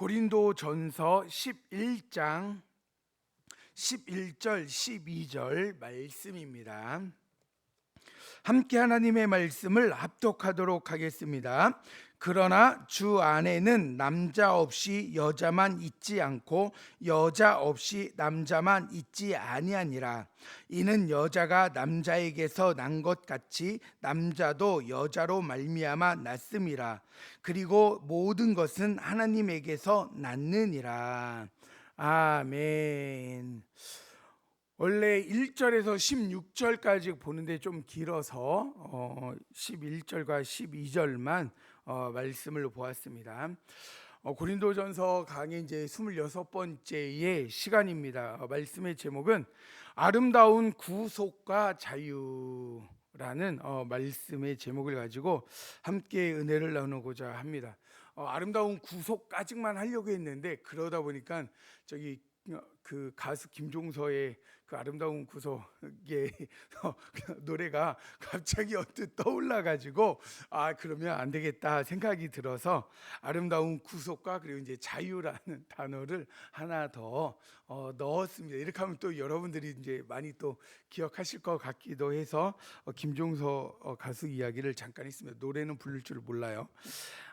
고린도전서 11장 11절 12절 말씀입니다. 함께 하나님의 말씀을 합독하도록 하겠습니다. 그러나 주 안에는 남자 없이 여자만 있지 않고 여자 없이 남자만 있지 아니하니라. 이는 여자가 남자에게서 난 것 같이 남자도 여자로 말미암아 났음이라. 그리고 모든 것은 하나님에게서 났느니라. 아멘. 원래 1절에서 16절까지 보는데 좀 길어서 11절과 12절만 말씀을 보았습니다. 고린도전서 강의 이제 26번째의 시간입니다. 말씀의 제목은 아름다운 구속과 자유라는 말씀의 제목을 가지고 함께 은혜를 나누고자 합니다. 아름다운 구속까지만 하려고 했는데 그러다 보니까 그 가수 김종서의 그 아름다운 구속의 노래가 갑자기 언뜻 떠올라가지고 그러면 안 되겠다 생각이 들어서 아름다운 구속과 그리고 이제 자유라는 단어를 하나 더 넣었습니다. 이렇게 하면 또 여러분들이 이제 많이 또 기억하실 것 같기도 해서 김종서 가수 이야기를 잠깐 했습니다. 노래는 부를 줄 몰라요.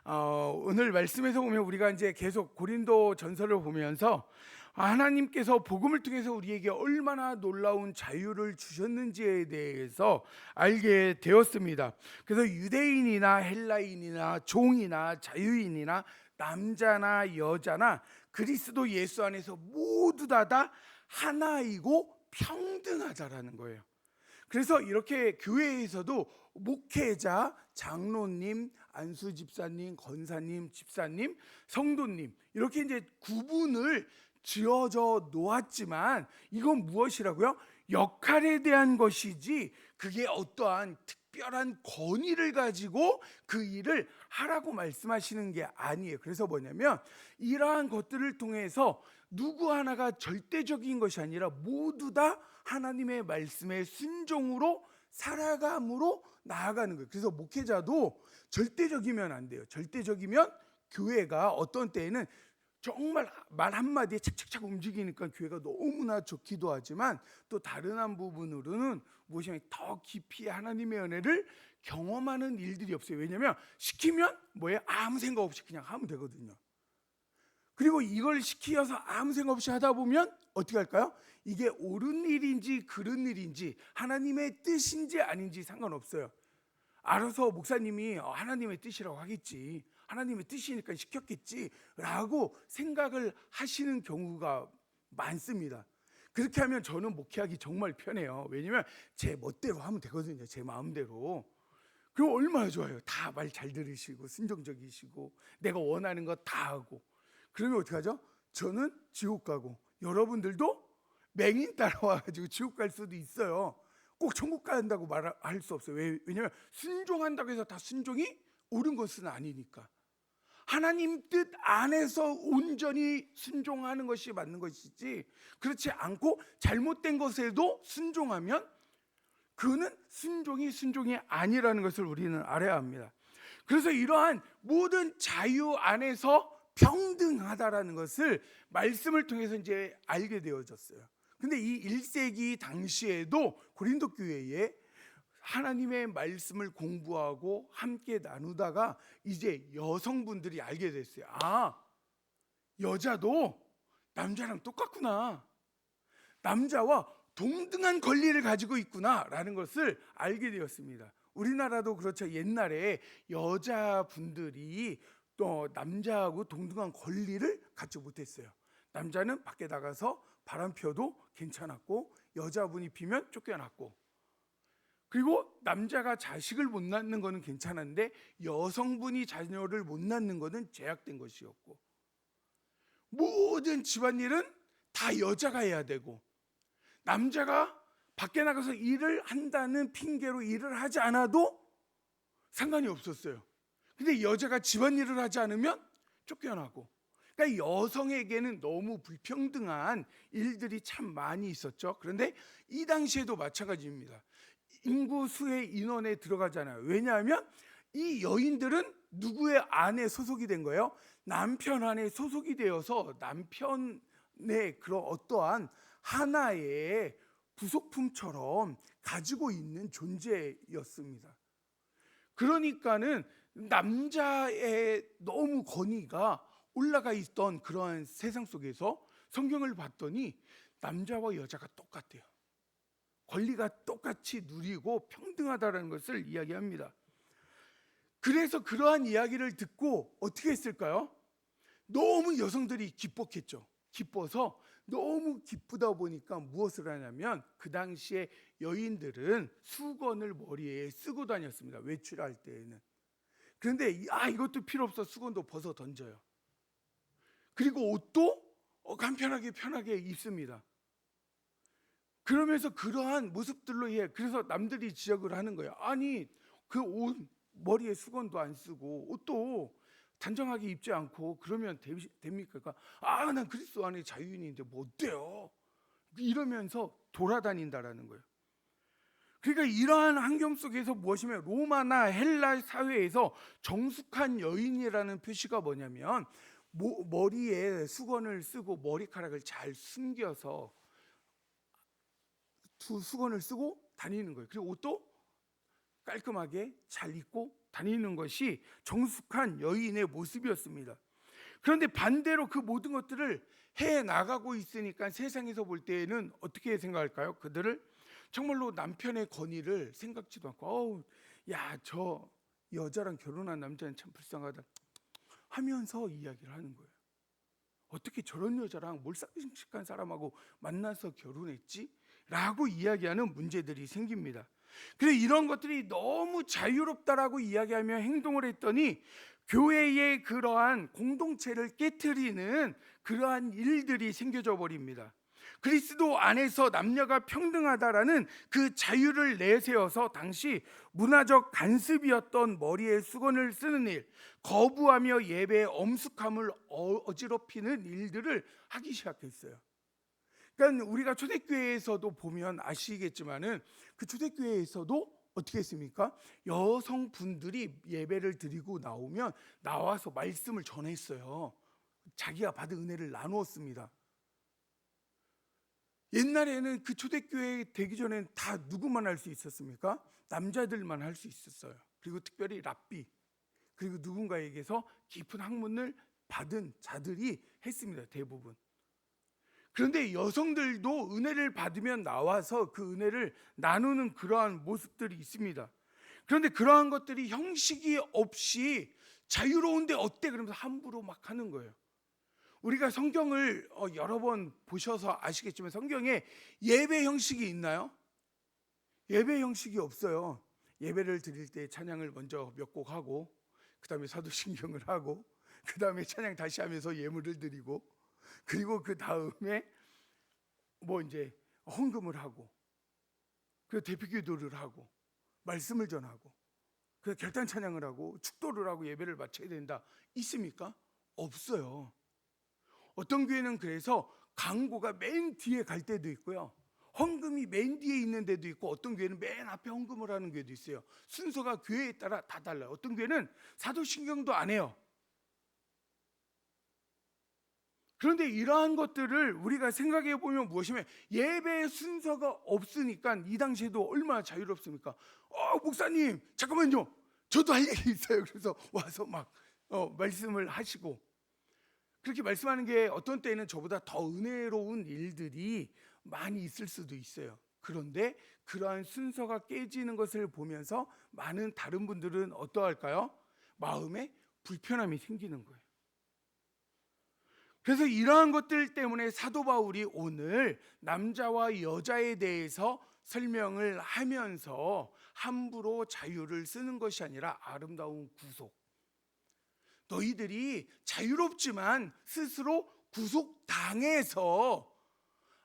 오늘 말씀에서 보면 우리가 이제 계속 고린도 전서를 보면서 하나님께서 복음을 통해서 우리에게 얼마나 놀라운 자유를 주셨는지에 대해서 알게 되었습니다. 그래서 유대인이나 헬라인이나 종이나 자유인이나 남자나 여자나 그리스도 예수 안에서 모두 다 하나이고 평등하다라는 거예요. 그래서 이렇게 교회에서도 목회자, 장로님, 안수 집사님, 권사님, 집사님, 성도님 이렇게 이제 구분을 지어져 놓았지만 이건 무엇이라고요? 역할에 대한 것이지 그게 어떠한 특별한 권위를 가지고 그 일을 하라고 말씀하시는 게 아니에요. 그래서 뭐냐면 이러한 것들을 통해서 누구 하나가 절대적인 것이 아니라 모두 다 하나님의 말씀에 순종으로 살아감으로 나아가는 거예요. 그래서 목회자도 절대적이면 안 돼요. 절대적이면 교회가 어떤 때에는 정말 말 한마디에 착착착 움직이니까 교회가 너무나 좋기도 하지만 또 다른 한 부분으로는 무엇이냐면 더 깊이 하나님의 은혜를 경험하는 일들이 없어요. 왜냐하면 시키면 뭐예요? 아무 생각 없이 그냥 하면 되거든요. 그리고 이걸 시키어서 아무 생각 없이 하다 보면 어떻게 할까요? 이게 옳은 일인지 그른 일인지 하나님의 뜻인지 아닌지 상관없어요. 알아서 목사님이 하나님의 뜻이라고 하겠지, 하나님의 뜻이니까 시켰겠지 라고 생각을 하시는 경우가 많습니다. 그렇게 하면 저는 목회하기 정말 편해요. 왜냐하면 제 멋대로 하면 되거든요. 제 마음대로. 그럼 얼마나 좋아요. 다 말 잘 들으시고 순종적이시고 내가 원하는 거 다 하고. 그러면 어떻게 하죠? 저는 지옥 가고 여러분들도 맹인 따라와가지고 지옥 갈 수도 있어요. 꼭 천국 간다고 말할 수 없어요. 왜냐하면 순종한다고 해서 다 순종이 옳은 것은 아니니까. 하나님 뜻 안에서 온전히 순종하는 것이 맞는 것이지 그렇지 않고 잘못된 것에도 순종하면 그는 순종이 아니라는 것을 우리는 알아야 합니다. 그래서 이러한 모든 자유 안에서 평등하다라는 것을 말씀을 통해서 이제 알게 되어졌어요. 근데 이 1세기 당시에도 고린도 교회에 하나님의 말씀을 공부하고 함께 나누다가 이제 여성분들이 알게 됐어요. 여자도 남자랑 똑같구나. 남자와 동등한 권리를 가지고 있구나 라는 것을 알게 되었습니다. 우리나라도 그렇죠. 옛날에 여자분들이 또 남자하고 동등한 권리를 갖지 못했어요. 남자는 밖에 나가서 바람 펴도 괜찮았고 여자분이 피면 쫓겨났고, 그리고 남자가 자식을 못 낳는 것은 괜찮았는데 여성분이 자녀를 못 낳는 것은 제약된 것이었고, 모든 집안일은 다 여자가 해야 되고 남자가 밖에 나가서 일을 한다는 핑계로 일을 하지 않아도 상관이 없었어요. 근데 여자가 집안일을 하지 않으면 쫓겨나고, 그러니까 여성에게는 너무 불평등한 일들이 참 많이 있었죠. 그런데 이 당시에도 마찬가지입니다. 인구수의 인원에 들어가잖아요. 왜냐하면 이 여인들은 누구의 안에 소속이 된 거예요? 남편 안에 소속이 되어서 남편의 그런 어떠한 하나의 부속품처럼 가지고 있는 존재였습니다. 그러니까는 남자의 너무 권위가 올라가 있던 그러한 세상 속에서 성경을 봤더니 남자와 여자가 똑같대요. 권리가 똑같이 누리고 평등하다는 것을 이야기합니다. 그래서 그러한 이야기를 듣고 어떻게 했을까요? 너무 여성들이 기뻤겠죠. 기뻐서 너무 기쁘다 보니까 무엇을 하냐면 그 당시에 여인들은 수건을 머리에 쓰고 다녔습니다. 외출할 때에는. 그런데 이것도 필요 없어 수건도 벗어 던져요. 그리고 옷도 간편하게 편하게 입습니다. 그러면서 그러한 모습들로 그래서 남들이 지적을 하는 거예요. 아니 그 옷 머리에 수건도 안 쓰고 옷도 단정하게 입지 않고 그러면 됩니까? 난 그리스도 안에 자유인인데 뭐 어때요? 이러면서 돌아다닌다라는 거예요. 그러니까 이러한 환경 속에서 무엇이면 로마나 헬라 사회에서 정숙한 여인이라는 표시가 뭐냐면 머리에 수건을 쓰고 머리카락을 잘 숨겨서 수건을 쓰고 다니는 거예요. 그리고 옷도 깔끔하게 잘 입고 다니는 것이 정숙한 여인의 모습이었습니다. 그런데 반대로 그 모든 것들을 해 나가고 있으니까 세상에서 볼 때에는 어떻게 생각할까요? 그들을 정말로 남편의 권위를 생각지도 않고 저 여자랑 결혼한 남자는 참 불쌍하다 하면서 이야기를 하는 거예요. 어떻게 저런 여자랑 몰상식한 사람하고 만나서 결혼했지? 라고 이야기하는 문제들이 생깁니다. 그래서 이런 것들이 너무 자유롭다라고 이야기하며 행동을 했더니 교회의 그러한 공동체를 깨트리는 그러한 일들이 생겨져 버립니다. 그리스도 안에서 남녀가 평등하다라는 그 자유를 내세워서 당시 문화적 간습이었던 머리에 수건을 쓰는 일, 거부하며 예배의 엄숙함을 어지럽히는 일들을 하기 시작했어요. 그러니까 우리가 초대교회에서도 보면 아시겠지만은 그 초대교회에서도 어떻게 했습니까? 여성분들이 예배를 드리고 나와서 말씀을 전했어요. 자기가 받은 은혜를 나누었습니다. 옛날에는 그 초대교회 되기 전에는 다 누구만 할 수 있었습니까? 남자들만 할 수 있었어요. 그리고 특별히 랍비, 그리고 누군가에게서 깊은 학문을 받은 자들이 했습니다. 대부분. 그런데 여성들도 은혜를 받으면 나와서 그 은혜를 나누는 그러한 모습들이 있습니다. 그런데 그러한 것들이 형식이 없이 자유로운데 어때? 그러면서 함부로 막 하는 거예요. 우리가 성경을 여러 번 보셔서 아시겠지만 성경에 예배 형식이 있나요? 예배 형식이 없어요. 예배를 드릴 때 찬양을 먼저 몇 곡 하고 그 다음에 사도신경을 하고 그 다음에 찬양 다시 하면서 예물을 드리고 그리고 그 다음에 이제 헌금을 하고 그 대표기도를 하고 말씀을 전하고 그 결단 찬양을 하고 축도를 하고 예배를 마쳐야 된다. 있습니까? 없어요. 어떤 교회는 그래서 강고가 맨 뒤에 갈 때도 있고요. 헌금이 맨 뒤에 있는 데도 있고 어떤 교회는 맨 앞에 헌금을 하는 교회도 있어요. 순서가 교회에 따라 다 달라요. 어떤 교회는 사도신경도 안 해요. 그런데 이러한 것들을 우리가 생각해 보면 무엇이면 예배의 순서가 없으니까 이 당시에도 얼마나 자유롭습니까? 목사님 잠깐만요. 저도 할 얘기 있어요. 그래서 와서 막 말씀을 하시고 그렇게 말씀하는 게 어떤 때는 저보다 더 은혜로운 일들이 많이 있을 수도 있어요. 그런데 그러한 순서가 깨지는 것을 보면서 많은 다른 분들은 어떠할까요? 마음에 불편함이 생기는 거예요. 그래서 이러한 것들 때문에 사도 바울이 오늘 남자와 여자에 대해서 설명을 하면서 함부로 자유를 쓰는 것이 아니라 아름다운 구속, 너희들이 자유롭지만 스스로 구속당해서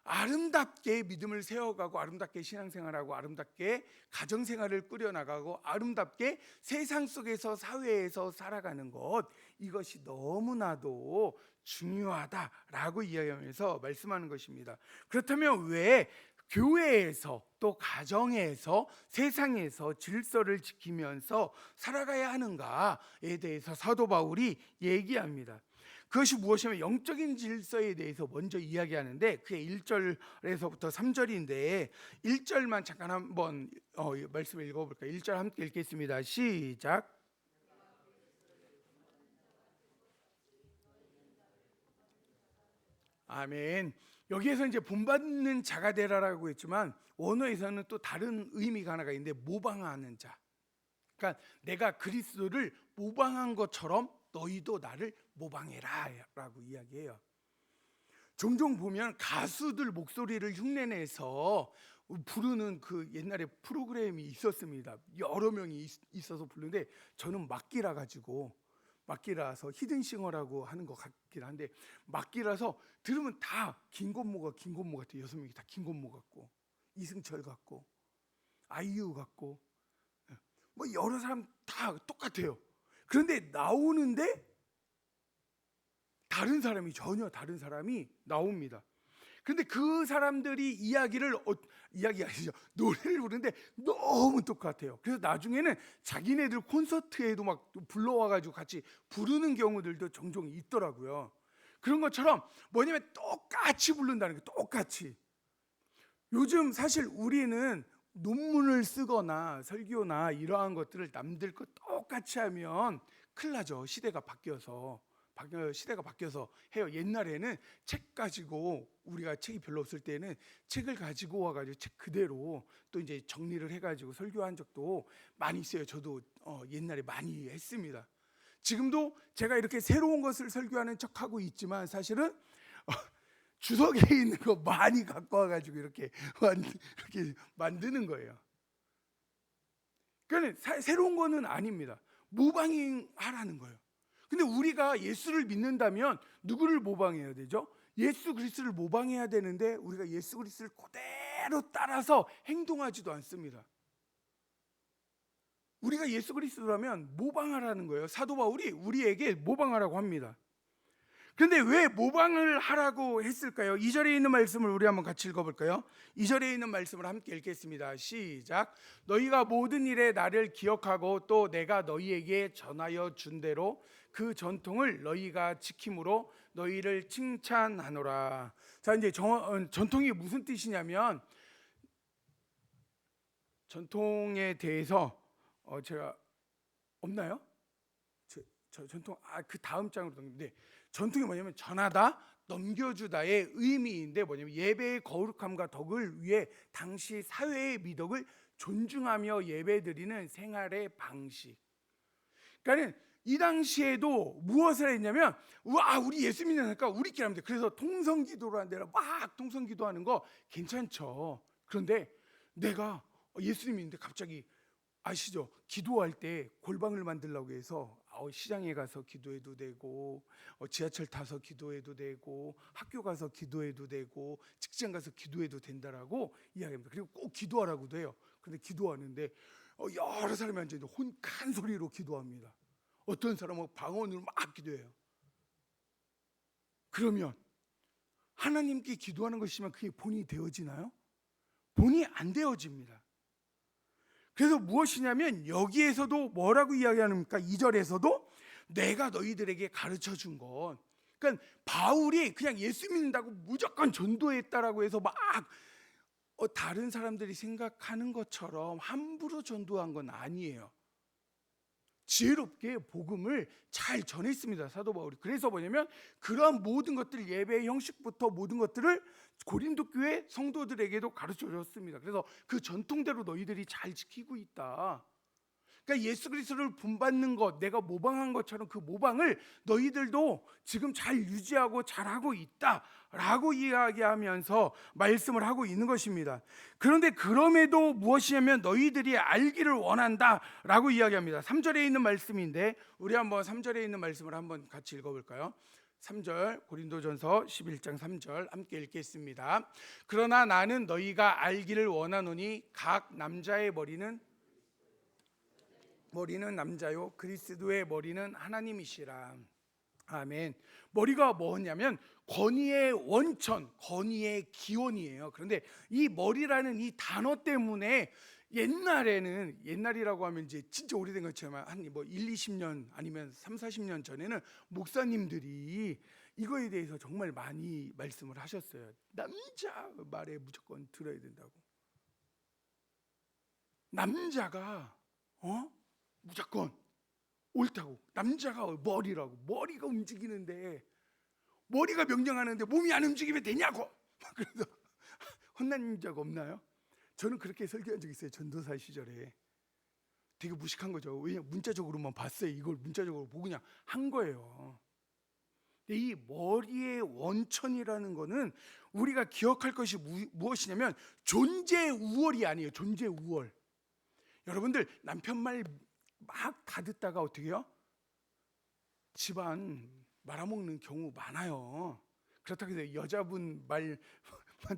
아름답게 믿음을 세워가고 아름답게 신앙생활하고 아름답게 가정생활을 꾸려나가고 아름답게 세상 속에서 사회에서 살아가는 것, 이것이 너무나도 중요하다라고 이야기하면서 말씀하는 것입니다. 그렇다면 왜 교회에서 또 가정에서 세상에서 질서를 지키면서 살아가야 하는가에 대해서 사도 바울이 얘기합니다. 그것이 무엇이냐면 영적인 질서에 대해서 먼저 이야기하는데 그게 1절에서부터 3절인데 1절만 잠깐 한번 말씀을 읽어볼까요? 1절 함께 읽겠습니다. 시작. 아멘. 여기에서 이제 본받는 자가 되라라고 했지만 원어에서는 또 다른 의미가 하나가 있는데 모방하는 자. 그러니까 내가 그리스도를 모방한 것처럼 너희도 나를 모방해라라고 이야기해요. 종종 보면 가수들 목소리를 흉내내서 부르는 그 옛날에 프로그램이 있었습니다. 여러 명이 있어서 부르는데 저는 막기라서 히든싱어라고 하는 것 같긴 한데 막기라서 들으면 다 김건모 같아요. 6명이 다 김건모 같고 이승철 같고 아이유 같고 뭐 여러 사람 다 똑같아요. 그런데 나오는데 전혀 다른 사람이 나옵니다. 그런데 그 사람들이 이야기 아니죠. 노래를 부르는데 너무 똑같아요. 그래서 나중에는 자기네들 콘서트에도 막 불러와가지고 같이 부르는 경우들도 종종 있더라고요. 그런 것처럼 뭐냐면 똑같이 부른다는 게 똑같이. 요즘 사실 우리는 논문을 쓰거나 설교나 이러한 것들을 남들 거 똑같이 하면 큰일 나죠. 시대가 바뀌어서 해요. 옛날에는 책 가지고 우리가 책이 별로 없을 때는 책을 가지고 와가지고 책 그대로 또 이제 정리를 해가지고 설교한 적도 많이 있어요. 저도 옛날에 많이 했습니다. 지금도 제가 이렇게 새로운 것을 설교하는 척하고 있지만 사실은 주석에 있는 거 많이 갖고 와가지고 이렇게 만드는 거예요. 그러니까 새로운 거는 아닙니다. 모방하라는 거예요. 근데 우리가 예수를 믿는다면 누구를 모방해야 되죠? 예수 그리스도를 모방해야 되는데 우리가 예수 그리스도를 그대로 따라서 행동하지도 않습니다. 우리가 예수 그리스도라면 모방하라는 거예요. 사도 바울이 우리에게 모방하라고 합니다. 그런데 왜 모방을 하라고 했을까요? 2절에 있는 말씀을 우리 한번 같이 읽어볼까요? 2절에 있는 말씀을 함께 읽겠습니다. 시작. 너희가 모든 일에 나를 기억하고 또 내가 너희에게 전하여 준 대로 그 전통을 너희가 지킴으로 너희를 칭찬하노라. 자, 이제 전통이 무슨 뜻이냐면 전통에 대해서 제가 없나요? 저 전통 그 다음 장으로 넘는데 전통이 뭐냐면 전하다, 넘겨주다의 의미인데 뭐냐면 예배의 거룩함과 덕을 위해 당시 사회의 미덕을 존중하며 예배드리는 생활의 방식. 그러니까 이 당시에도 무엇을 했냐면 우리 예수 믿으니까 우리끼리 하면 돼. 그래서 통성기도라는 데로 막 통성기도하는 거 괜찮죠. 그런데 내가 예수님 믿는데 갑자기 아시죠? 기도할 때 골방을 만들려고 해서 시장에 가서 기도해도 되고 지하철 타서 기도해도 되고 학교 가서 기도해도 되고 직장 가서 기도해도 된다라고 이야기합니다. 그리고 꼭 기도하라고도 해요. 그런데 기도하는데 여러 사람이 앉아있는데 큰 소리로 기도합니다. 어떤 사람은 방언으로 막 기도해요. 그러면 하나님께 기도하는 것이지만 그게 본이 되어지나요? 본이 안 되어집니다. 그래서 무엇이냐면 여기에서도 뭐라고 이야기하는가? 2절에서도 내가 너희들에게 가르쳐 준 것. 그러니까 바울이 그냥 예수 믿는다고 무조건 전도했다라고 해서 막 다른 사람들이 생각하는 것처럼 함부로 전도한 건 아니에요. 지혜롭게 복음을 잘 전했습니다. 사도 바울이. 그래서 뭐냐면 그러한 모든 것들, 예배의 형식부터 모든 것들을 고린도 교회 성도들에게도 가르쳐 줬습니다. 그래서 그 전통대로 너희들이 잘 지키고 있다. 그러니까 예수 그리스도를 본받는 것, 내가 모방한 것처럼 그 모방을 너희들도 지금 잘 유지하고 잘하고 있다라고 이야기하면서 말씀을 하고 있는 것입니다. 그런데 그럼에도 무엇이냐면 너희들이 알기를 원한다라고 이야기합니다. 3절에 있는 말씀인데 우리 한번 3절에 있는 말씀을 한번 같이 읽어볼까요? 3절 고린도전서 11장 3절 함께 읽겠습니다. 그러나 나는 너희가 알기를 원하노니 각 남자의 머리는 남자요 그리스도의 머리는 하나님이시라. 아멘. 머리가 뭐냐면 권위의 원천, 권위의 기원이에요. 그런데 이 머리라는 이 단어 때문에 옛날이라고 하면 이제 진짜 오래된 것처럼 한 뭐 1, 20년 아니면 3, 40년 전에는 목사님들이 이거에 대해서 정말 많이 말씀을 하셨어요. 남자 말에 무조건 들어야 된다고. 남자가 무조건 옳다고. 남자가 머리라고. 머리가 움직이는데, 머리가 명령하는데 몸이 안 움직이면 되냐고. 그래서 혼난 적 없나요? 저는 그렇게 설교한 적 있어요. 전도사 시절에. 되게 무식한 거죠. 왜냐면 문자적으로만 봤어요. 이걸 문자적으로 보고 그냥 한 거예요. 근데 이 머리의 원천이라는 거는 우리가 기억할 것이 무엇이냐면 존재 우월이 아니에요. 존재 우월. 여러분들 남편 말 막 다 듣다가 어떻게 해요? 집안 말아먹는 경우 많아요. 그렇다고 해서 여자분 말만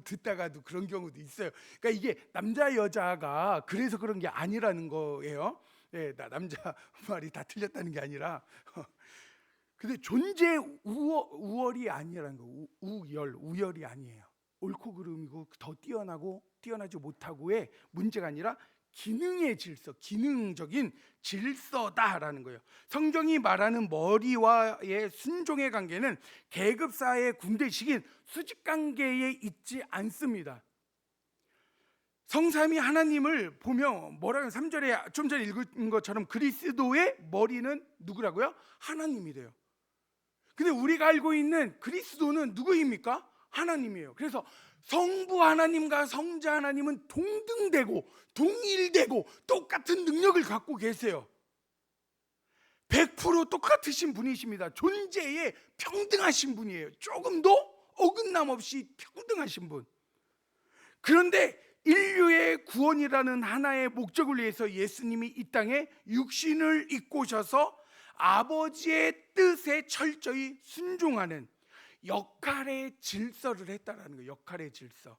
듣다가도 그런 경우도 있어요. 그러니까 이게 남자 여자가 그래서 그런 게 아니라는 거예요. 네, 남자 말이 다 틀렸다는 게 아니라 근데 존재 우월이 아니라는 거. 우열이 아니에요. 옳고 그름이고 더 뛰어나고 뛰어나지 못하고의 문제가 아니라 기능의 질서, 기능적인 질서다라는 거예요. 성경이 말하는 머리와의 순종의 관계는 계급사의 군대식인 수직 관계에 있지 않습니다. 성삼위 하나님을 보면 뭐라고 3절에 좀 전에 읽은 것처럼 그리스도의 머리는 누구라고요? 하나님이래요. 근데 우리가 알고 있는 그리스도는 누구입니까? 하나님이에요. 그래서 성부 하나님과 성자 하나님은 동등되고 동일되고 똑같은 능력을 갖고 계세요. 100% 똑같으신 분이십니다. 존재에 평등하신 분이에요. 조금도 어긋남 없이 평등하신 분. 그런데 인류의 구원이라는 하나의 목적을 위해서 예수님이 이 땅에 육신을 입고 오셔서 아버지의 뜻에 철저히 순종하는 역할의 질서를 했다라는 거예요. 역할의 질서.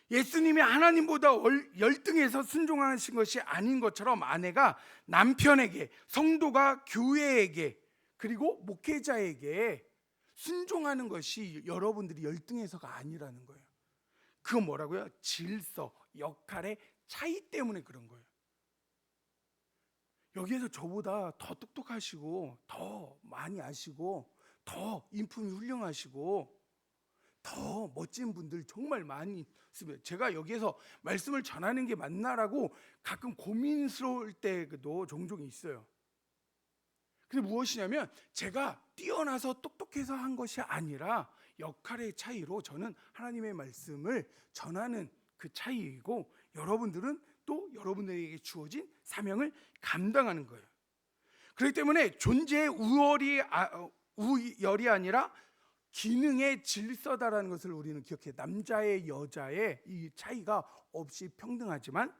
예수님이 하나님보다 열등해서 순종하신 것이 아닌 것처럼 아내가 남편에게, 성도가 교회에게, 그리고 목회자에게 순종하는 것이 여러분들이 열등해서가 아니라는 거예요. 그건 뭐라고요? 질서, 역할의 차이 때문에 그런 거예요. 여기에서 저보다 더 똑똑하시고 더 많이 아시고 더 인품이 훌륭하시고 더 멋진 분들 정말 많이 있습니다. 제가 여기에서 말씀을 전하는 게 맞나라고 가끔 고민스러울 때도 종종 있어요. 근데 무엇이냐면 제가 뛰어나서 똑똑해서 한 것이 아니라 역할의 차이로 저는 하나님의 말씀을 전하는 그 차이이고 여러분들은 또 여러분들에게 주어진 사명을 감당하는 거예요. 그렇기 때문에 존재의 우열이 아니라 기능의 질서다라는 것을 우리는 기억해요. 남자의 여자의 이 차이가 없이 평등하지만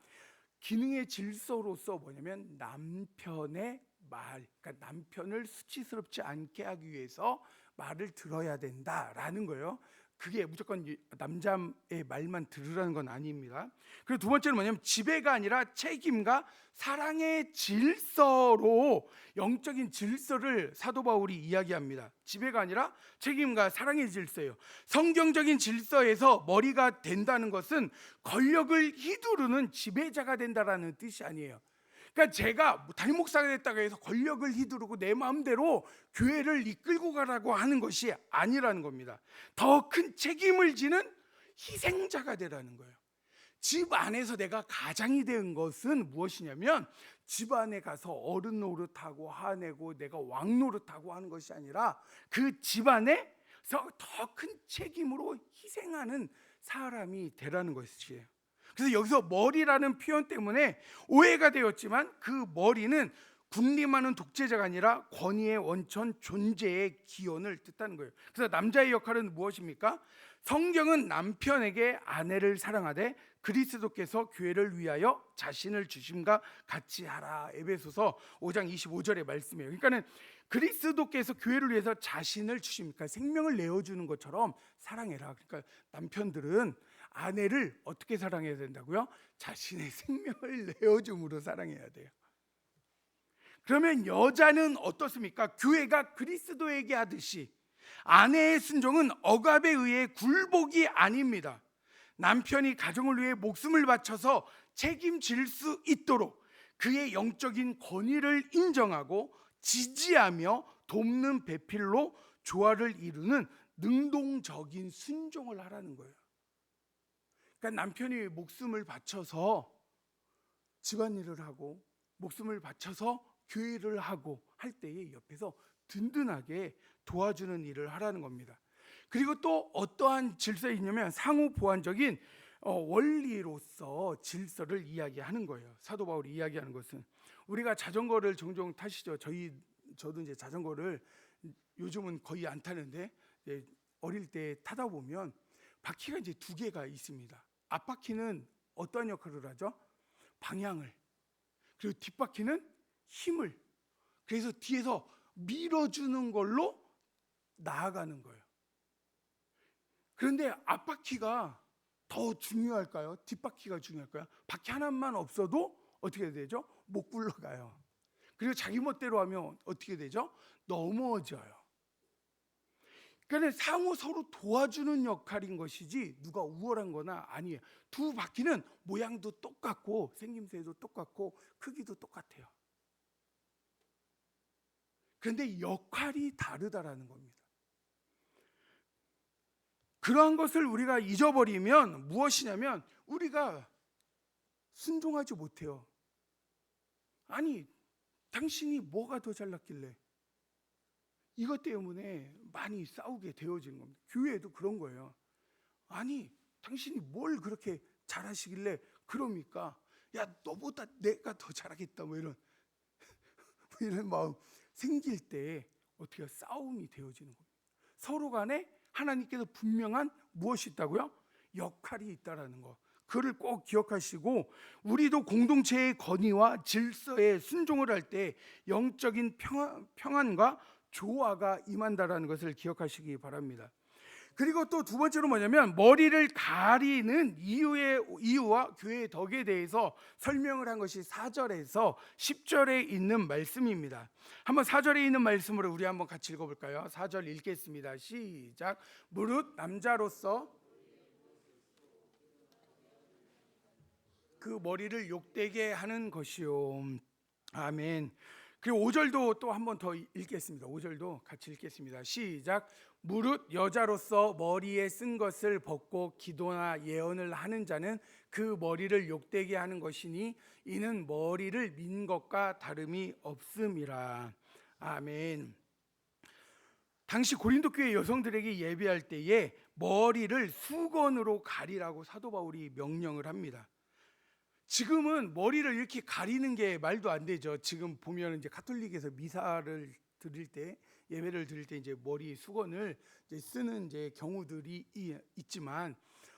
기능의 질서로서 뭐냐면 남편의 말, 그러니까 남편을 수치스럽지 않게 하기 위해서 말을 들어야 된다라는 거예요. 그게 무조건 남자의 말만 들으라는 건 아닙니다. 그리고 두 번째는 뭐냐면 지배가 아니라 책임과 사랑의 질서로 영적인 질서를 사도 바울이 이야기합니다. 지배가 아니라 책임과 사랑의 질서예요. 성경적인 질서에서 머리가 된다는 것은 권력을 휘두르는 지배자가 된다라는 뜻이 아니에요. 그러니까 제가 담임 목사가 됐다고 해서 권력을 휘두르고 내 마음대로 교회를 이끌고 가라고 하는 것이 아니라는 겁니다. 더 큰 책임을 지는 희생자가 되라는 거예요. 집 안에서 내가 가장이 된 것은 무엇이냐면 집 안에 가서 어른 노릇하고 화내고 내가 왕 노릇하고 하는 것이 아니라 그 집 안에서 더 큰 책임으로 희생하는 사람이 되라는 것이에요. 그래서 여기서 머리라는 표현 때문에 오해가 되었지만 그 머리는 군림하는 독재자가 아니라 권위의 원천 존재의 기원을 뜻하는 거예요. 그래서 남자의 역할은 무엇입니까? 성경은 남편에게 아내를 사랑하되 그리스도께서 교회를 위하여 자신을 주심과 같이 하라. 에베소서 5장 25절의 말씀이에요. 그러니까는 그리스도께서 교회를 위해서 자신을 주십니까? 생명을 내어주는 것처럼 사랑해라. 그러니까 남편들은 아내를 어떻게 사랑해야 된다고요? 자신의 생명을 내어줌으로 사랑해야 돼요. 그러면 여자는 어떻습니까? 교회가 그리스도에게 하듯이 아내의 순종은 억압에 의해 굴복이 아닙니다. 남편이 가정을 위해 목숨을 바쳐서 책임질 수 있도록 그의 영적인 권위를 인정하고 지지하며 돕는 배필로 조화를 이루는 능동적인 순종을 하라는 거예요. 그러니까 남편이 목숨을 바쳐서 집안일을 하고 목숨을 바쳐서 교회를 하고 할 때에 옆에서 든든하게 도와주는 일을 하라는 겁니다. 그리고 또 어떠한 질서에 있냐면 상호 보완적인 원리로서 질서를 이야기하는 거예요. 사도 바울이 이야기하는 것은, 우리가 자전거를 종종 타시죠. 저도 이제 자전거를 요즘은 거의 안 타는데 어릴 때 타다 보면 바퀴가 이제 두 개가 있습니다. 앞바퀴는 어떤 역할을 하죠? 방향을. 그리고 뒷바퀴는 힘을. 그래서 뒤에서 밀어주는 걸로 나아가는 거예요. 그런데 앞바퀴가 더 중요할까요? 뒷바퀴가 중요할까요? 바퀴 하나만 없어도 어떻게 되죠? 못 굴러가요. 그리고 자기 멋대로 하면 어떻게 되죠? 넘어져요. 그러니까 상호 서로 도와주는 역할인 것이지 누가 우월한 거나 아니에요. 두 바퀴는 모양도 똑같고 생김새도 똑같고 크기도 똑같아요. 그런데 역할이 다르다라는 겁니다. 그러한 것을 우리가 잊어버리면 무엇이냐면 우리가 순종하지 못해요. 아니, 당신이 뭐가 더 잘났길래? 이것 때문에 많이 싸우게 되어지는 겁니다. 교회에도 그런 거예요. 아니, 당신이 뭘 그렇게 잘하시길래 그럽니까? 야, 너보다 내가 더 잘하겠다, 뭐 이런 마음 생길 때 어떻게 싸움이 되어지는 겁니다. 서로 간에 하나님께서 분명한 무엇이 있다고요? 역할이 있다라는 거. 그걸 꼭 기억하시고, 우리도 공동체의 건의와 질서에 순종을 할 때 영적인 평안과 조화가 임한다라는 것을 기억하시기 바랍니다. 그리고 또 두 번째로 뭐냐면 머리를 가리는 이유와 교회의 덕에 대해서 설명을 한 것이 4절에서 10절에 있는 말씀입니다. 한번 4절에 있는 말씀으로 우리 한번 같이 읽어볼까요? 4절 읽겠습니다. 시작. 무릇 남자로서 그 머리를 욕되게 하는 것이요. 아멘. 그리고 5절도 또 한 번 더 읽겠습니다. 5절도 같이 읽겠습니다. 시작. 무릇 여자로서 머리에 쓴 것을 벗고 기도나 예언을 하는 자는 그 머리를 욕되게 하는 것이니 이는 머리를 민 것과 다름이 없음이라. 아멘. 당시 고린도 교회 여성들에게 예배할 때에 머리를 수건으로 가리라고 사도 바울이 명령을 합니다. 지금은 머리를 이렇게 가리는 게 말도 안 되죠. 지금 보면 이제 가톨릭에서 미사를 드릴 때, 예배를 드릴 때 이제 머리 수건을 이제 쓰는 이제 경우들이 있지만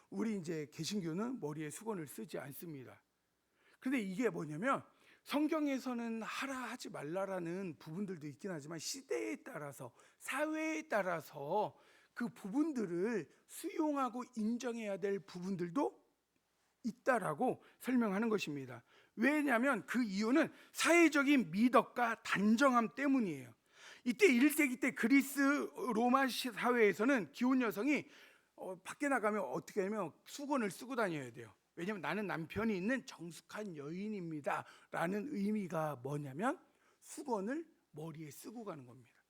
우리 이제 개신교는 머리에 수건을 쓰지 않습니다. 그런데 이게 뭐냐면 성경에서는 하라 하지 말라라는 부분들도 있긴 하지만 시대에 따라서 사회에 따라서 그 부분들을 수용하고 인정해야 될 부분들도 있다라고 설명하는 것입니다. 왜냐하면 그 이유는 사회적인 미덕과 단정함 때문이에요. 이때 1세기 때 그리스 로마 사회에서는 기혼 여성이 밖에 나가면 어떻게 하면 수건을 쓰고 다녀야 돼요. 왜냐하면 나는 남편이 있는 정숙한 여인입니다 라는 의미가 뭐냐면 수건을 머리에 쓰고 가는 겁니다.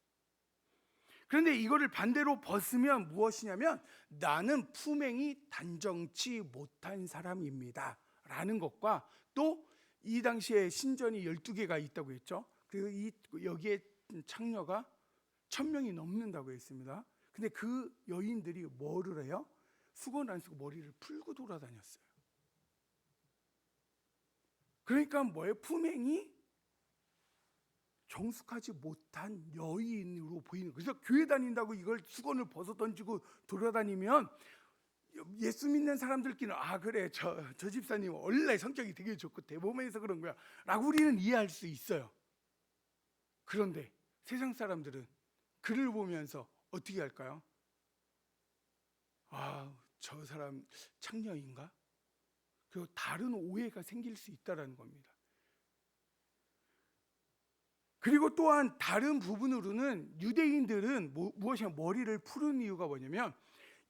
그런데 이거를 반대로 벗으면 무엇이냐면 나는 품행이 단정치 못한 사람입니다 라는 것과, 또 이 당시에 신전이 12개가 있다고 했죠. 그리고 여기에 창녀가 1000명이 넘는다고 했습니다. 근데 그 여인들이 뭐를 해요? 수건 안 쓰고 머리를 풀고 돌아다녔어요. 그러니까 뭐예요? 품행이 정숙하지 못한 여인으로 보이는. 그래서 교회 다닌다고 이걸 수건을 벗어 던지고 돌아다니면 예수 믿는 사람들끼리는 아 그래 저 집사님 원래 성격이 되게 좋고 대범해서 그런 거야 라고 우리는 이해할 수 있어요. 그런데 세상 사람들은 그를 보면서 어떻게 할까요? 아, 저 사람 창녀인가? 그리고 다른 오해가 생길 수 있다는 겁니다. 그리고 또한 다른 부분으로는 유대인들은 무엇이냐 머리를 푸른 이유가 뭐냐면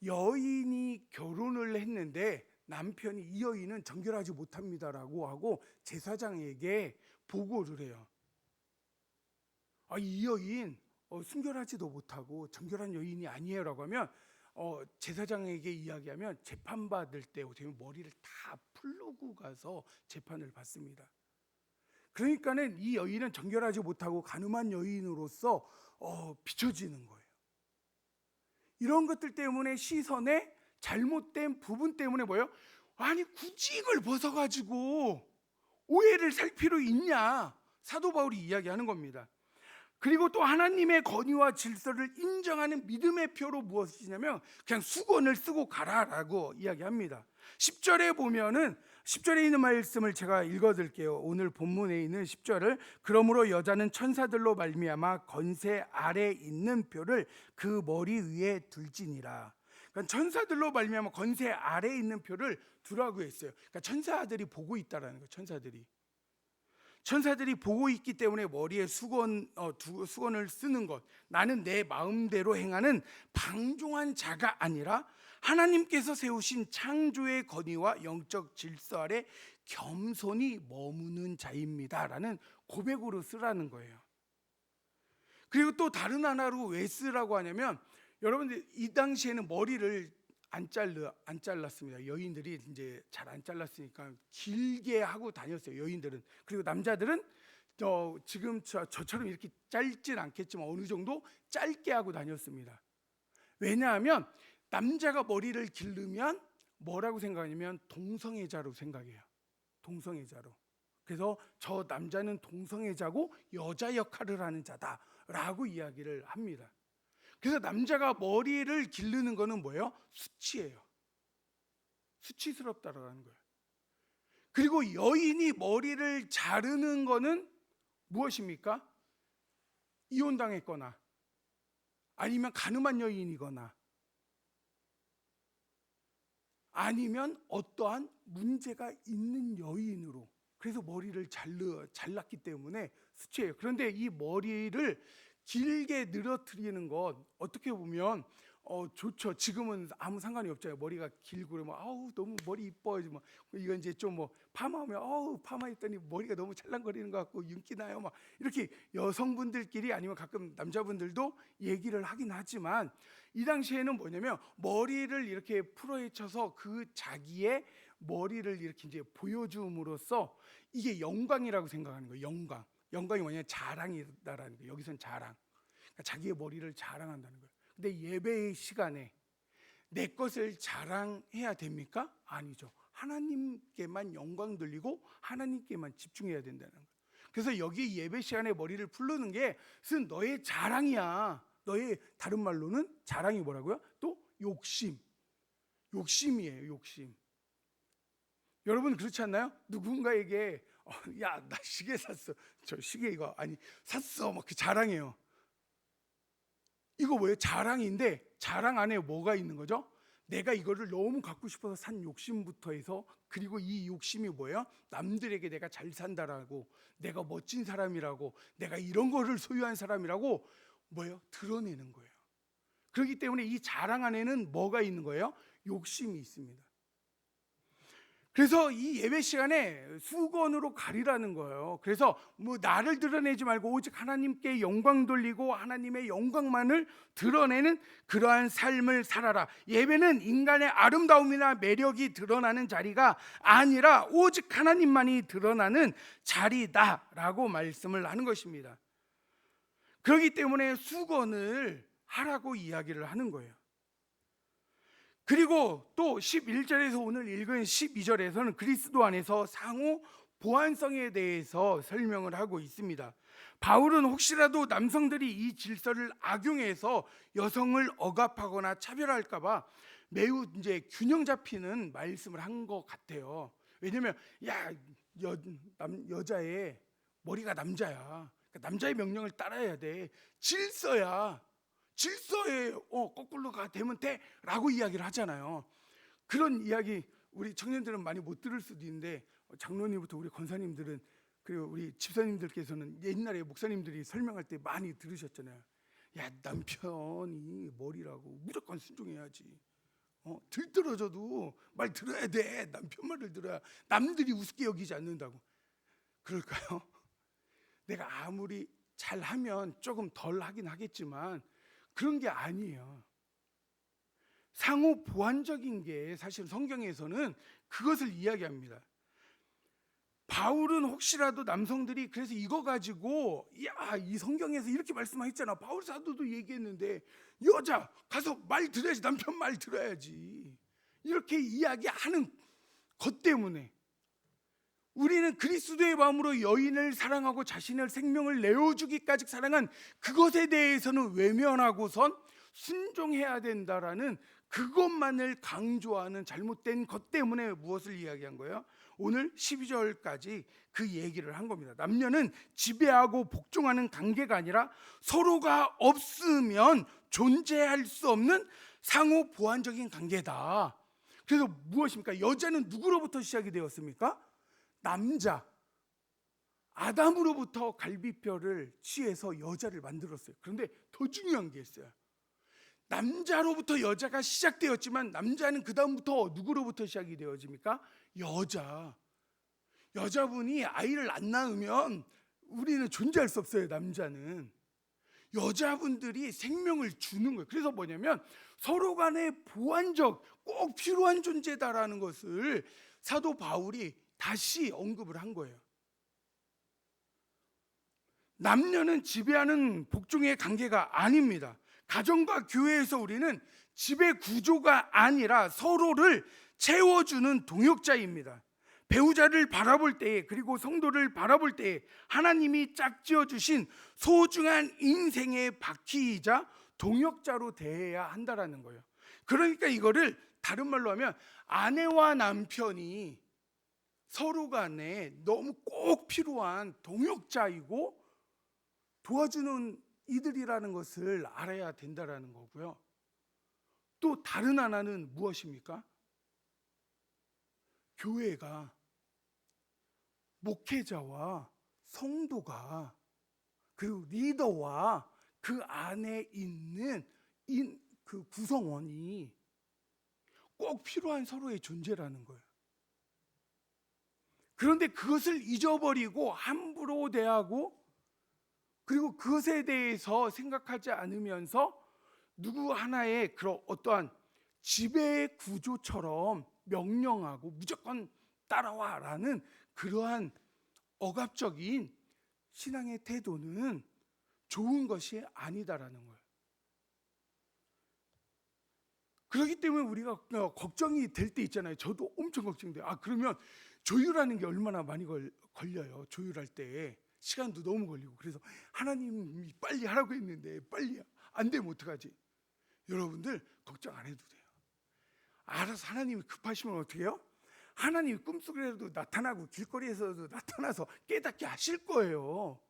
여인이 결혼을 했는데 남편이 이 여인은 정결하지 못합니다라고 하고 제사장에게 보고를 해요. 이 여인 순결하지도 못하고 정결한 여인이 아니에요라고 하면 제사장에게 이야기하면 재판받을 때 되면 머리를 다 풀르고 가서 재판을 받습니다. 그러니까는 이 여인은 정결하지 못하고 간음한 여인으로서 비춰지는 거예요. 이런 것들 때문에 시선에 잘못된 부분 때문에 뭐예요? 아니 굳이 이걸 벗어가지고 오해를 살 필요 있냐? 사도 바울이 이야기하는 겁니다. 그리고 또 하나님의 권위와 질서를 인정하는 믿음의 표로 무엇이냐면 그냥 수건을 쓰고 가라라고 이야기합니다. 10절에 보면은 10절에 있는 말씀을 제가 읽어드릴게요. 오늘 본문에 있는 10절을 그러므로 여자는 천사들로 말미암아 건세 아래 있는 표를 그 머리 위에 둘지니라. 그러니까 천사들로 말미암아 건세 아래 있는 표를 두라고 했어요. 그러니까 천사들이 보고 있다라는 거예요. 천사들이 보고 있기 때문에 머리에 수건을 쓰는 것, 나는 내 마음대로 행하는 방종한 자가 아니라 하나님께서 세우신 창조의 권위와 영적 질서 아래 겸손히 머무는 자입니다라는 고백으로 쓰라는 거예요. 그리고 또 다른 하나로 왜 쓰라고 하냐면 여러분들 이 당시에는 머리를 안 잘랐습니다. 여인들이 이제 잘 안 잘랐으니까 길게 하고 다녔어요. 여인들은. 그리고 남자들은 지금 저처럼 이렇게 짧진 않겠지만 어느 정도 짧게 하고 다녔습니다. 왜냐하면 남자가 머리를 기르면 뭐라고 생각하냐면 동성애자로 생각해요. 동성애자로. 그래서 저 남자는 동성애자고 여자 역할을 하는 자다라고 이야기를 합니다. 그래서 남자가 머리를 기르는 거는 뭐예요? 수치예요. 수치스럽다라는 거예요. 그리고 여인이 머리를 자르는 거는 무엇입니까? 이혼당했거나 아니면 간음한 여인이거나 아니면 어떠한 문제가 있는 여인으로, 그래서 머리를 잘랐기 때문에 수치예요. 그런데 이 머리를 길게 늘어뜨리는 건 어떻게 보면 좋죠. 지금은 아무 상관이 없잖아요. 머리가 길고 그러면 너무 머리 이뻐야지 뭐. 이건 이제 좀 뭐 파마하면 파마했더니 머리가 너무 찰랑거리는 것 같고 윤기 나요. 막 이렇게 여성분들끼리 아니면 가끔 남자분들도 얘기를 하긴 하지만 이 당시에는 뭐냐면 머리를 이렇게 풀어헤쳐서 그 자기의 머리를 이렇게 이제 보여줌으로써 이게 영광이라고 생각하는 거예요. 영광이 뭐냐면 자랑이다라는 거예요. 여기선 자랑. 그러니까 자기의 머리를 자랑한다는 거예요. 근데 예배의 시간에 내 것을 자랑해야 됩니까? 아니죠. 하나님께만 영광 돌리고 하나님께만 집중해야 된다는 거예요. 그래서 여기 예배 시간에 머리를 풀르는 게 무슨 너의 자랑이야. 너의 다른 말로는 자랑이 뭐라고요? 또 욕심이에요. 욕심. 여러분 그렇지 않나요? 누군가에게 야, 나 시계 샀어. 저 시계 이거 아니 샀어. 막 그 자랑해요. 이거 뭐예요? 자랑인데 자랑 안에 뭐가 있는 거죠? 내가 이거를 너무 갖고 싶어서 산 욕심부터 해서, 그리고 이 욕심이 뭐예요? 남들에게 내가 잘 산다라고, 내가 멋진 사람이라고, 내가 이런 거를 소유한 사람이라고 뭐예요? 드러내는 거예요. 그렇기 때문에 이 자랑 안에는 뭐가 있는 거예요? 욕심이 있습니다. 그래서 이 예배 시간에 수건으로 가리라는 거예요. 그래서 뭐 나를 드러내지 말고 오직 하나님께 영광 돌리고 하나님의 영광만을 드러내는 그러한 삶을 살아라. 예배는 인간의 아름다움이나 매력이 드러나는 자리가 아니라 오직 하나님만이 드러나는 자리다라고 말씀을 하는 것입니다. 그렇기 때문에 수건을 하라고 이야기를 하는 거예요. 그리고 또 11절에서 오늘 읽은 12절에서는 그리스도 안에서 상호 보완성에 대해서 설명을 하고 있습니다. 바울은 혹시라도 남성들이 이 질서를 악용해서 여성을 억압하거나 차별할까 봐 매우 이제 균형 잡히는 말씀을 한 것 같아요. 왜냐면 여자의 머리가 남자야. 그러니까 남자의 명령을 따라야 돼. 질서에 거꾸로가 되면 돼라고 이야기를 하잖아요. 그런 이야기 우리 청년들은 많이 못 들을 수도 있는데 장로님부터 우리 권사님들은, 그리고 우리 집사님들께서는 옛날에 목사님들이 설명할 때 많이 들으셨잖아요. 야, 남편이 머리라고 무조건 순종해야지. 들떨어져도 말 들어야 돼. 남편 말을 들어야 남들이 우습게 여기지 않는다고. 그럴까요? 내가 아무리 잘하면 조금 덜 하긴 하겠지만 그런 게 아니에요. 상호 보완적인 게 사실 성경에서는 그것을 이야기합니다. 바울은 혹시라도 남성들이 그래서 이거 가지고 야, 이 성경에서 이렇게 말씀하셨잖아. 바울 사도도 얘기했는데 여자 가서 말 들어야지, 남편 말 들어야지, 이렇게 이야기하는 것 때문에 우리는 그리스도의 마음으로 여인을 사랑하고 자신의 생명을 내어주기까지 사랑한 그것에 대해서는 외면하고선 순종해야 된다라는 그것만을 강조하는 잘못된 것 때문에 무엇을 이야기한 거예요? 오늘 12절까지 그 얘기를 한 겁니다. 남녀는 지배하고 복종하는 관계가 아니라 서로가 없으면 존재할 수 없는 상호 보완적인 관계다. 그래서 무엇입니까? 여자는 누구로부터 시작이 되었습니까? 남자 아담으로부터 갈비뼈를 취해서 여자를 만들었어요. 그런데 더 중요한 게 있어요. 남자로부터 여자가 시작되었지만 남자는 그 다음부터 누구로부터 시작이 되어집니까? 여자분이 아이를 안 낳으면 우리는 존재할 수 없어요. 남자는 여자분들이 생명을 주는 거예요. 그래서 뭐냐면 서로 간에 보완적 꼭 필요한 존재다라는 것을 사도 바울이 다시 언급을 한 거예요. 남녀는 지배하는 복종의 관계가 아닙니다. 가정과 교회에서 우리는 지배 구조가 아니라 서로를 채워주는 동역자입니다. 배우자를 바라볼 때에, 그리고 성도를 바라볼 때에 하나님이 짝지어 주신 소중한 인생의 바퀴이자 동역자로 대해야 한다라는 거예요. 그러니까 이거를 다른 말로 하면 아내와 남편이 서로 간에 너무 꼭 필요한 동역자이고 도와주는 이들이라는 것을 알아야 된다라는 거고요. 또 다른 하나는 무엇입니까? 교회가 목회자와 성도가 그리고 리더와 그 안에 있는 그 구성원이 꼭 필요한 서로의 존재라는 거예요. 그런데 그것을 잊어버리고 함부로 대하고 그리고 그것에 대해서 생각하지 않으면서 누구 하나의 그런 어떠한 지배 구조처럼 명령하고 무조건 따라와라는 그러한 억압적인 신앙의 태도는 좋은 것이 아니다라는 거예요. 그렇기 때문에 우리가 걱정이 될 때 있잖아요. 저도 엄청 걱정돼요. 그러면 조율하는 게 얼마나 많이 걸려요. 조율할 때 시간도 너무 걸리고. 그래서 하나님이 빨리 하라고 했는데 빨리 안 되면 어떡하지? 여러분들 걱정 안 해도 돼요. 알아서 하나님이 급하시면 어떻게 해요? 하나님이 꿈속에라도 나타나고 길거리에서도 나타나서 깨닫게 하실 거예요.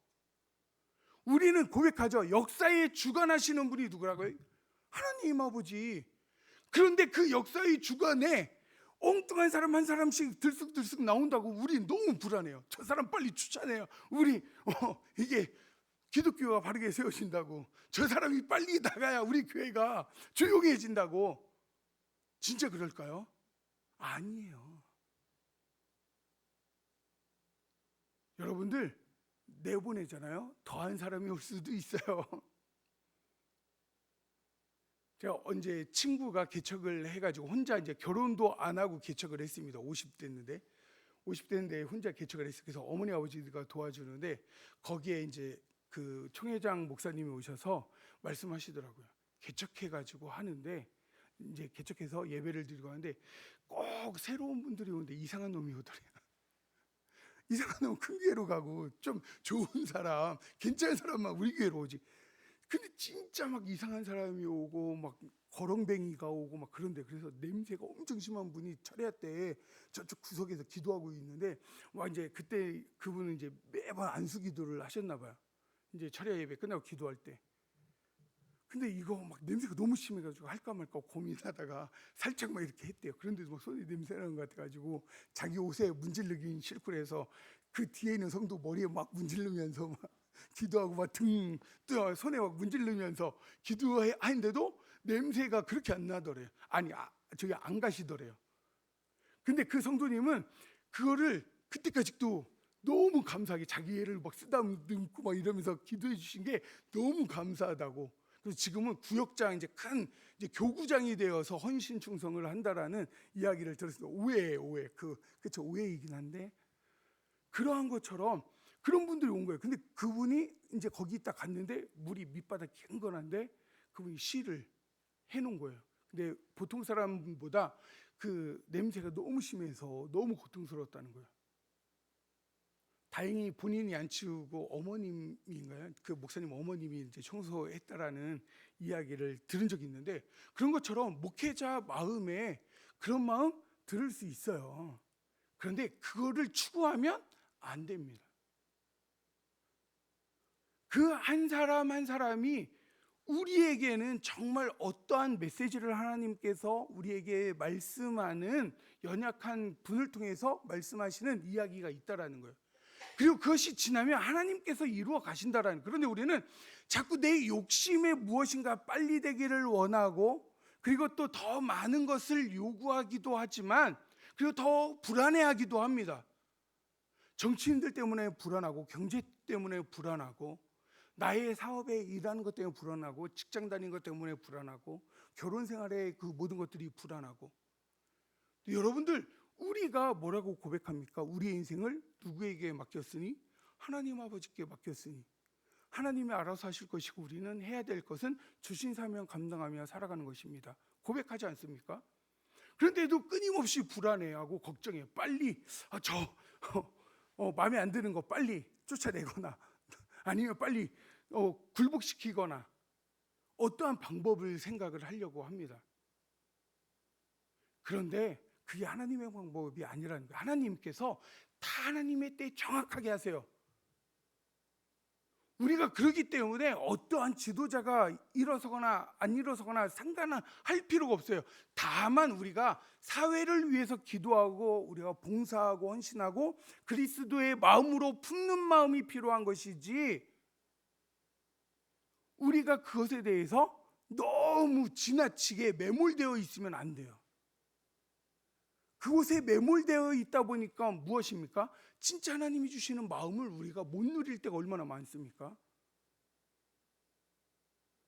우리는 고백하죠. 역사에 주관하시는 분이 누구라고요? 하나님 아버지. 그런데 그 역사의 주관에 엉뚱한 사람 한 사람씩 들쑥들쑥 나온다고 우리 너무 불안해요. 저 사람 빨리 추천해요. 우리 이게 기독교가 바르게 세워진다고. 저 사람이 빨리 나가야 우리 교회가 조용해진다고. 진짜 그럴까요? 아니에요. 여러분들 내보내잖아요. 더한 사람이 올 수도 있어요. 제가 언제 친구가 개척을 해가지고 혼자 이제 결혼도 안 하고 개척을 했습니다. 50대인데 혼자 개척을 했어요. 그래서 어머니 아버지가 도와주는데 거기에 이제 그 총회장 목사님이 오셔서 말씀하시더라고요. 개척해가지고 하는데 이제 개척해서 예배를 드리고 하는데 꼭 새로운 분들이 오는데 이상한 놈이 오더래요. 이상한 놈은 큰 교회로 가고 좀 좋은 사람, 괜찮은 사람만 우리 교회로 오지. 근데 진짜 막 이상한 사람이 오고 막 거렁뱅이가 오고 막 그런데 그래서 냄새가 엄청 심한 분이 철야 때 저쪽 구석에서 기도하고 있는데 와 이제 그때 그분은 이제 매번 안수 기도를 하셨나 봐요. 이제 철야 예배 끝나고 기도할 때. 근데 이거 막 냄새가 너무 심해가지고 할까 말까 고민하다가 살짝 막 이렇게 했대요. 그런데도 막 손에 냄새 나는 것 같아가지고 자기 옷에 문지르긴 싫고 그래서 그 뒤에 있는 성도 머리에 막 문지르면서 막 기도하고 막 손에 막 문지르면서 기도하는데도 냄새가 그렇게 안 나더래요. 아니 저기 안 가시더래요. 근데 그 성도님은 그거를 그때까지도 너무 감사하게 자기 애를 막 쓰다듬고 막 이러면서 기도해 주신 게 너무 감사하다고. 그래서 지금은 구역장 이제 큰 이제 교구장이 되어서 헌신 충성을 한다라는 이야기를 들었어요. 오해. 그쵸, 오해이긴 한데 그러한 것처럼 그런 분들이 온 거예요. 근데 그분이 이제 거기 있다 갔는데 물이 밑바닥 캥거난데 그분이 시를 해놓은 거예요. 근데 보통 사람보다 그 냄새가 너무 심해서 너무 고통스러웠다는 거예요. 다행히 본인이 안 치우고 어머님인가요? 그 목사님 어머님이 이제 청소했다라는 이야기를 들은 적이 있는데, 그런 것처럼 목회자 마음에 그런 마음 들을 수 있어요. 그런데 그거를 추구하면 안 됩니다. 그 한 사람 한 사람이 우리에게는 정말 어떠한 메시지를 하나님께서 우리에게 말씀하는 연약한 분을 통해서 말씀하시는 이야기가 있다라는 거예요. 그리고 그것이 지나면 하나님께서 이루어 가신다라는. 그런데 우리는 자꾸 내 욕심에 무엇인가 빨리 되기를 원하고, 그리고 또 더 많은 것을 요구하기도 하지만, 그리고 더 불안해하기도 합니다. 정치인들 때문에 불안하고, 경제 때문에 불안하고, 나의 사업에 일하는 것 때문에 불안하고, 직장 다니는 것 때문에 불안하고, 결혼 생활에 그 모든 것들이 불안하고. 여러분들, 우리가 뭐라고 고백합니까? 우리의 인생을 누구에게 맡겼으니? 하나님 아버지께 맡겼으니 하나님이 알아서 하실 것이고, 우리는 해야 될 것은 주신 사명 감당하며 살아가는 것입니다. 고백하지 않습니까? 그런데도 끊임없이 불안해하고 걱정해. 빨리 마음에 안 드는 거 빨리 쫓아내거나 아니면 빨리 굴복시키거나 어떠한 방법을 생각을 하려고 합니다. 그런데 그게 하나님의 방법이 아니라는 거예요. 하나님께서 다 하나님의 때에 정확하게 하세요. 우리가 그러기 때문에 어떠한 지도자가 일어서거나 안 일어서거나 상관할 필요가 없어요. 다만 우리가 사회를 위해서 기도하고 우리가 봉사하고 헌신하고 그리스도의 마음으로 품는 마음이 필요한 것이지, 우리가 그것에 대해서 너무 지나치게 매몰되어 있으면 안 돼요. 그곳에 매몰되어 있다 보니까 무엇입니까? 진짜 하나님이 주시는 마음을 우리가 못 누릴 때가 얼마나 많습니까?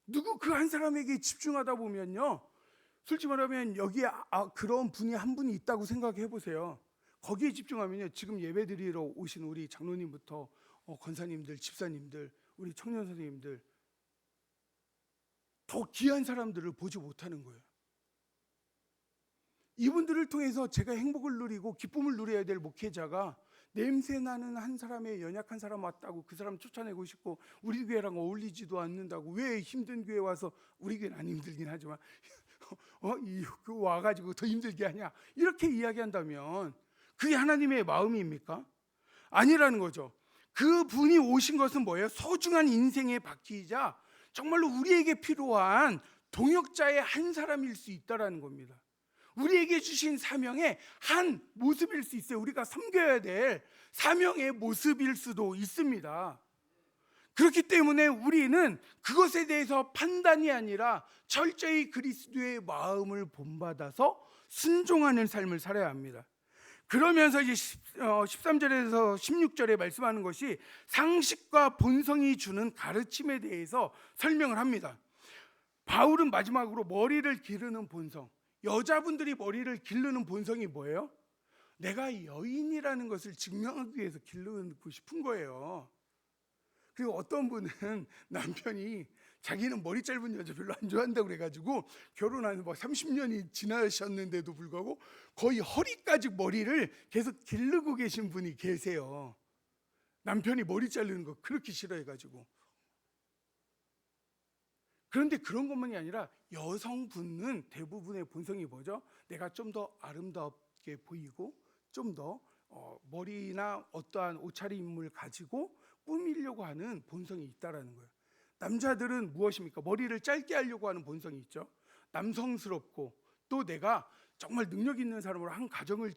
누구 그 한 사람에게 집중하다 보면요, 솔직히 말하면 여기에 그런 분이 한 분이 있다고 생각해 보세요. 거기에 집중하면요, 지금 예배 드리러 오신 우리 장로님부터 권사님들, 집사님들, 우리 청년 선생님들, 더 귀한 사람들을 보지 못하는 거예요. 이분들을 통해서 제가 행복을 누리고 기쁨을 누려야 될 목회자가 냄새나는 한 사람의 연약한 사람 왔다고 그 사람 쫓아내고 싶고, 우리 교회랑 어울리지도 않는다고, 왜 힘든 교회 와서, 우리 교회는 안 힘들긴 하지만 와가지고 더 힘들게 하냐, 이렇게 이야기한다면 그게 하나님의 마음입니까? 아니라는 거죠. 그 분이 오신 것은 뭐예요? 소중한 인생의 바퀴이자 정말로 우리에게 필요한 동역자의 한 사람일 수 있다라는 겁니다. 우리에게 주신 사명의 한 모습일 수 있어요. 우리가 섬겨야 될 사명의 모습일 수도 있습니다. 그렇기 때문에 우리는 그것에 대해서 판단이 아니라 철저히 그리스도의 마음을 본받아서 순종하는 삶을 살아야 합니다. 그러면서 이제 13절에서 16절에 말씀하는 것이 상식과 본성이 주는 가르침에 대해서 설명을 합니다. 바울은 마지막으로 머리를 기르는 본성, 여자분들이 머리를 기르는 본성이 뭐예요? 내가 여인이라는 것을 증명하기 위해서 기르고 싶은 거예요. 그리고 어떤 분은 남편이 자기는 머리 짧은 여자 별로 안 좋아한다고 그래가지고 결혼한 30년이 지나셨는데도 불구하고 거의 허리까지 머리를 계속 기르고 계신 분이 계세요. 남편이 머리 자르는 거 그렇게 싫어해가지고. 그런데 그런 것만이 아니라 여성분은 대부분의 본성이 뭐죠? 내가 좀 더 아름답게 보이고 좀 더 머리나 어떠한 옷차림을 가지고 꾸미려고 하는 본성이 있다라는 거예요. 남자들은 무엇입니까? 머리를 짧게 하려고 하는 본성이 있죠. 남성스럽고 또 내가 정말 능력 있는 사람으로 한 가정을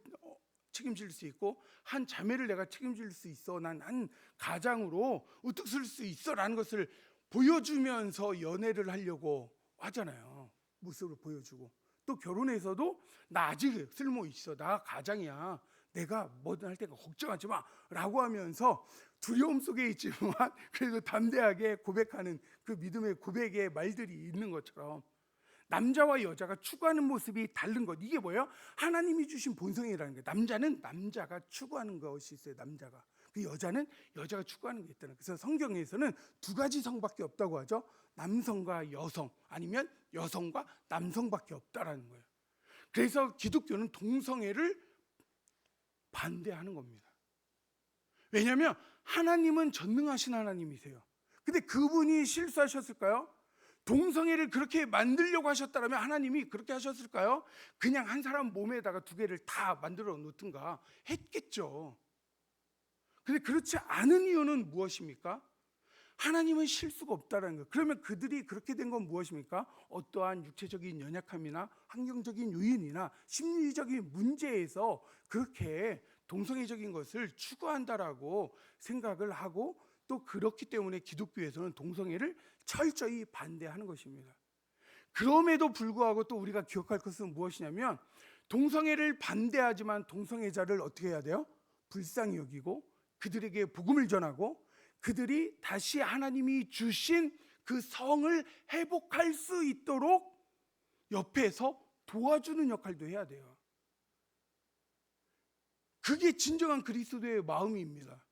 책임질 수 있고 한 자매를 내가 책임질 수 있어, 난 한 가장으로 우뚝 설 수 있어 라는 것을 보여주면서 연애를 하려고 하잖아요. 모습을 보여주고 또 결혼해서도 나 아직 쓸모 있어, 나 가장이야, 내가 뭐든 할 테니까 걱정하지 마 라고 하면서 두려움 속에 있지만 그래도 담대하게 고백하는 그 믿음의 고백의 말들이 있는 것처럼, 남자와 여자가 추구하는 모습이 다른 것, 이게 뭐예요? 하나님이 주신 본성이라는 거예요. 남자는 남자가 추구하는 것이 있어요. 남자가, 그 여자는 여자가 추구하는 게 있다는 거예요. 그래서 성경에서는 두 가지 성밖에 없다고 하죠. 남성과 여성, 아니면 여성과 남성밖에 없다라는 거예요. 그래서 기독교는 동성애를 반대하는 겁니다. 왜냐하면 하나님은 전능하신 하나님이세요. 근데 그분이 실수하셨을까요? 동성애를 그렇게 만들려고 하셨다면 하나님이 그렇게 하셨을까요? 그냥 한 사람 몸에다가 두 개를 다 만들어 놓든가 했겠죠. 근데 그렇지 않은 이유는 무엇입니까? 하나님은 실수가 없다는 거예요. 그러면 그들이 그렇게 된 건 무엇입니까? 어떠한 육체적인 연약함이나 환경적인 요인이나 심리적인 문제에서 그렇게 동성애적인 것을 추구한다라고 생각을 하고, 또 그렇기 때문에 기독교에서는 동성애를 철저히 반대하는 것입니다. 그럼에도 불구하고 또 우리가 기억할 것은 무엇이냐면, 동성애를 반대하지만 동성애자를 어떻게 해야 돼요? 불쌍히 여기고 그들에게 복음을 전하고 그들이 다시 하나님이 주신 그 성을 회복할 수 있도록 옆에서 도와주는 역할도 해야 돼요. 그게 진정한 그리스도의 마음입니다.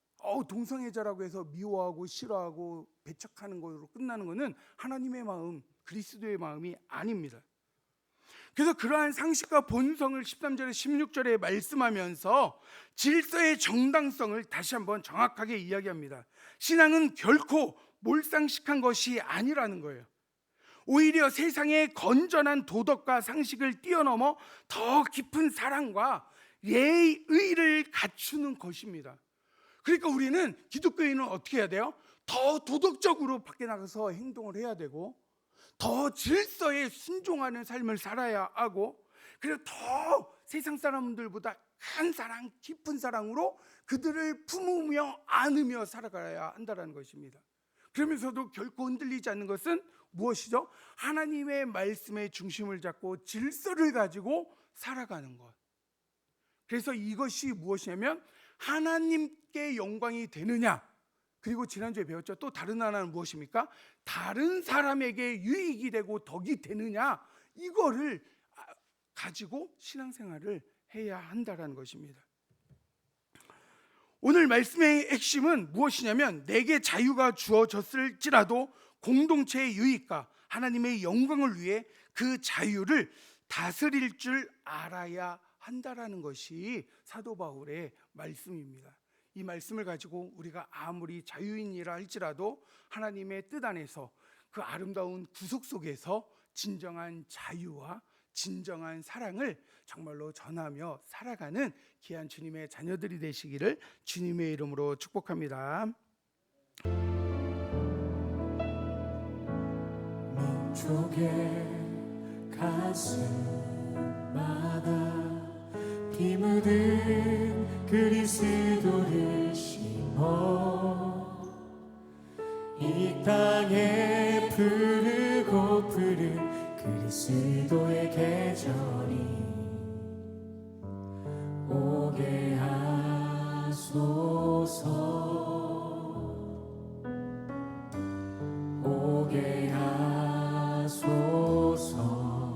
동성애자라고 해서 미워하고 싫어하고 배척하는 것으로 끝나는 것은 하나님의 마음, 그리스도의 마음이 아닙니다. 그래서 그러한 상식과 본성을 13절에 16절에 말씀하면서 질서의 정당성을 다시 한번 정확하게 이야기합니다. 신앙은 결코 몰상식한 것이 아니라는 거예요. 오히려 세상의 건전한 도덕과 상식을 뛰어넘어 더 깊은 사랑과 예의를 갖추는 것입니다. 그러니까 우리는, 기독교인은 어떻게 해야 돼요? 더 도덕적으로 밖에 나가서 행동을 해야 되고, 더 질서에 순종하는 삶을 살아야 하고, 그리고 더 세상 사람들보다 큰 사랑, 깊은 사랑으로 그들을 품으며 안으며 살아가야 한다는 것입니다. 그러면서도 결코 흔들리지 않는 것은 무엇이죠? 하나님의 말씀의 중심을 잡고 질서를 가지고 살아가는 것. 그래서 이것이 무엇이냐면 하나님께 영광이 되느냐, 그리고 지난주에 배웠죠. 또 다른 하나는 무엇입니까? 다른 사람에게 유익이 되고 덕이 되느냐, 이거를 가지고 신앙생활을 해야 한다는 것입니다. 오늘 말씀의 핵심은 무엇이냐면, 내게 자유가 주어졌을지라도 공동체의 유익과 하나님의 영광을 위해 그 자유를 다스릴 줄 알아야 한다라는 것이 사도 바울의 말씀입니다. 이 말씀을 가지고 우리가 아무리 자유인이라 할지라도 하나님의 뜻 안에서 그 아름다운 구속 속에서 진정한 자유와 진정한 사랑을 정말로 전하며 살아가는 귀한 주님의 자녀들이 되시기를 주님의 이름으로 축복합니다. 민족의 가슴마다 피 묻은 그리스도를 심어 이 땅에 푸르고 푸른 그리스도의 계절이 오게 하소서.